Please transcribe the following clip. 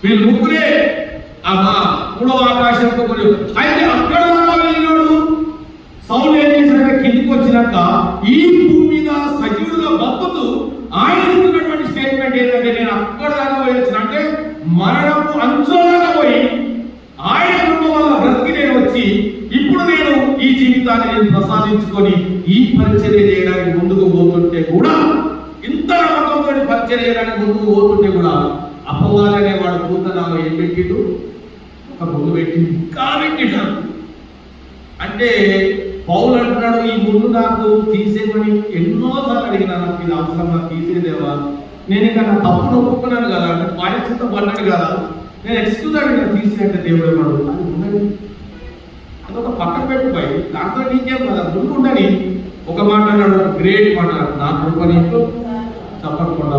వీళ్ళు ముగ్గురే మూడవ ఆకాశంతో అయితే అక్కడ వెళ్ళినాడు. సౌలు ఏం చేశాక కిందికి వచ్చినాక ఈ భూమి మీద సజీవుడుగా బతుకుతూ ఆయన ఇస్తున్నటువంటి స్టేట్మెంట్ ఏంటంటే, నేను అక్కడ దాకా పోయొచ్చిన, అంటే మరణము అంచులాగా పోయి ఆయన కృప వల్ల బ్రతికి నేను వచ్చి ఇప్పుడు నేను ఈ జీవితాన్ని నేను ప్రసాదించుకొని ఈ పరిచర్య చేయడానికి ముందుకు పోతుంటే కూడా, ఇంత నమ్మకంతో పరిచర్య చేయడానికి ముందుకు పోతుంటే కూడా అపవాదనే వాడు పూతనాలో ఏం పెట్టిడు, ఒక ముందు పెట్టి ఇంకా పెట్టినాడు. అంటే పౌలు అంటున్నాడు, ఈ ముందు నాకు తీసేయమని ఎన్నోసార్లు అడిగినా, నాకు ఇది అవసరం, నాకు తీసేదేవా, నేను ఇంకా నా తప్పును ఒప్పుకున్నాను కదా, బాధ్యత పడ్డాడు కదా, నేను ఎక్స్క్యూజ్ అడిగిన తీసేయంటే దేవుడు ఏమడు, అది ఉండని, అదొక పక్కన పెట్టుపోయి దాంతో నీకేం కదా, ముందు ఉండని. ఒక మాట అన్నాడు, గ్రేట్ మాట, నా కృపని తప్పకుండా